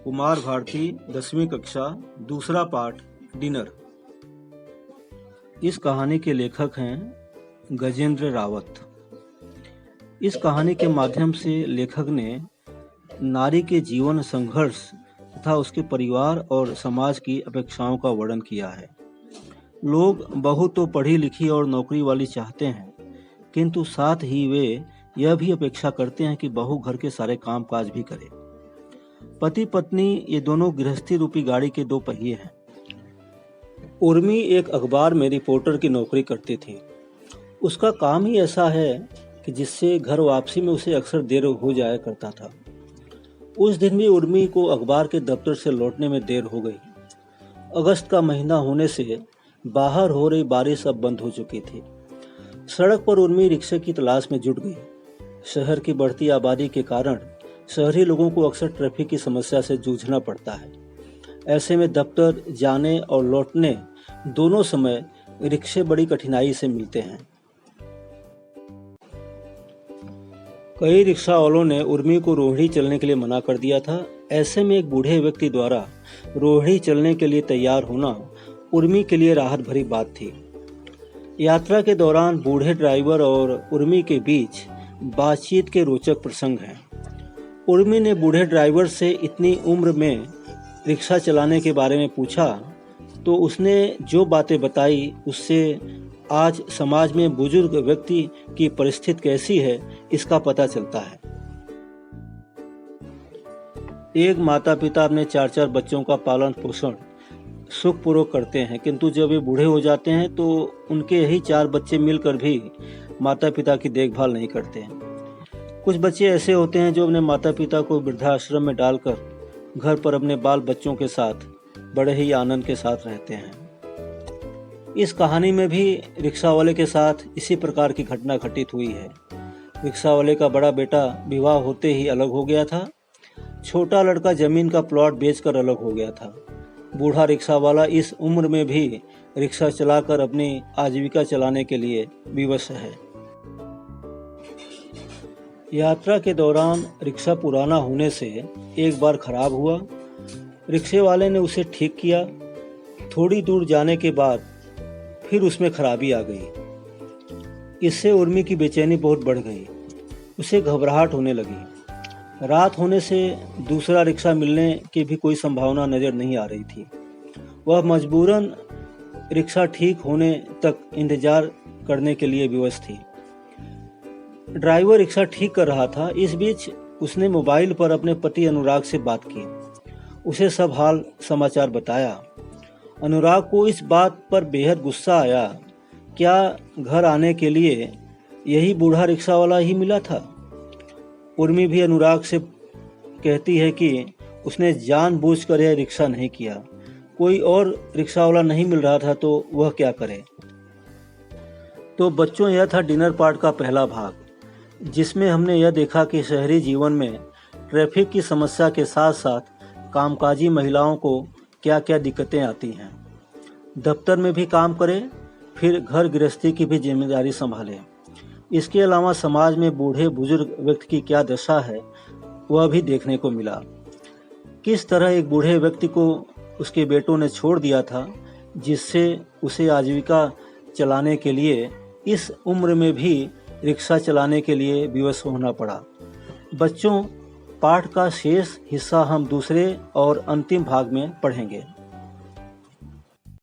कुमार भारती 10वीं कक्षा दूसरा पाठ डिनर। इस कहानी के लेखक हैं गजेंद्र रावत। इस कहानी के माध्यम से लेखक ने नारी के जीवन संघर्ष तथा उसके परिवार और समाज की अपेक्षाओं का वर्णन किया है। लोग बहू तो पढ़ी लिखी और नौकरी वाली चाहते हैं, किंतु साथ ही वे यह भी अपेक्षा करते हैं कि बहू घर के सारे काम काज भी करे। पति पत्नी ये दोनों गृहस्थी रूपी गाड़ी के दो पहिए हैं। उर्मी एक अखबार में रिपोर्टर की नौकरी करती थी। उसका काम ही ऐसा है कि जिससे घर वापसी में उसे अक्सर देर हो जाया करता था। उस दिन भी उर्मी को अखबार के दफ्तर से लौटने में देर हो गई। अगस्त का महीना होने से बाहर हो रही बारिश अब बंद हो चुकी थी। सड़क पर उर्मी रिक्शे की तलाश में जुट गई। शहर की बढ़ती आबादी के कारण शहरी लोगों को अक्सर ट्रैफिक की समस्या से जूझना पड़ता है। ऐसे में दफ्तर जाने और लौटने दोनों समय रिक्शे बड़ी कठिनाई से मिलते हैं। कई रिक्शा वालों ने उर्मी को रोहिणी चलने के लिए मना कर दिया था। ऐसे में एक बूढ़े व्यक्ति द्वारा रोहिणी चलने के लिए तैयार होना उर्मी के लिए राहत भरी बात थी। यात्रा के दौरान बूढ़े ड्राइवर और उर्मी के बीच बातचीत के रोचक प्रसंग हैं। उर्मी ने बूढ़े ड्राइवर से इतनी उम्र में रिक्शा चलाने के बारे में पूछा तो उसने जो बातें बताई उससे आज समाज में बुजुर्ग व्यक्ति की परिस्थिति कैसी है इसका पता चलता है। एक माता पिता अपने 4-4 बच्चों का पालन पोषण सुखपूर्वक करते हैं, किंतु जब वे बूढ़े हो जाते हैं तो उनके यही 4 बच्चे मिलकर भी माता पिता की देखभाल नहीं करते हैं। कुछ बच्चे ऐसे होते हैं जो अपने माता पिता को वृद्धाश्रम में डालकर घर पर अपने बाल बच्चों के साथ बड़े ही आनंद के साथ रहते हैं। इस कहानी में भी रिक्शा वाले के साथ इसी प्रकार की घटना घटित हुई है। रिक्शा वाले का बड़ा बेटा विवाह होते ही अलग हो गया था। छोटा लड़का जमीन का प्लॉट बेचकर अलग हो गया था। बूढ़ा रिक्शा वाला इस उम्र में भी रिक्शा चलाकर अपनी आजीविका चलाने के लिए विवश है। यात्रा के दौरान रिक्शा पुराना होने से एक बार खराब हुआ। रिक्शे वाले ने उसे ठीक किया। थोड़ी दूर जाने के बाद फिर उसमें खराबी आ गई। इससे उर्मी की बेचैनी बहुत बढ़ गई। उसे घबराहट होने लगी। रात होने से दूसरा रिक्शा मिलने की भी कोई संभावना नज़र नहीं आ रही थी। वह मजबूरन रिक्शा ठीक होने तक इंतजार करने के लिए विवश थी। ड्राइवर रिक्शा ठीक कर रहा था। इस बीच उसने मोबाइल पर अपने पति अनुराग से बात की। उसे सब हाल समाचार बताया। अनुराग को इस बात पर बेहद गुस्सा आया। क्या घर आने के लिए यही बूढ़ा रिक्शा वाला ही मिला था? उर्मी भी अनुराग से कहती है कि उसने जानबूझकर यह रिक्शा नहीं किया। कोई और रिक्शा वाला नहीं मिल रहा था तो वह क्या करे। तो बच्चों, यह था डिनर पार्ट का पहला भाग, जिसमें हमने यह देखा कि शहरी जीवन में ट्रैफिक की समस्या के साथ साथ कामकाजी महिलाओं को क्या क्या दिक्कतें आती हैं। दफ्तर में भी काम करें, फिर घर गृहस्थी की भी जिम्मेदारी संभालें। इसके अलावा समाज में बूढ़े बुजुर्ग व्यक्ति की क्या दशा है वह भी देखने को मिला। किस तरह एक बूढ़े व्यक्ति को उसके बेटों ने छोड़ दिया था, जिससे उसे आजीविका चलाने के लिए इस उम्र में भी रिक्शा चलाने के लिए विवश होना पड़ा। बच्चों, पाठ का शेष हिस्सा हम दूसरे और अंतिम भाग में पढ़ेंगे।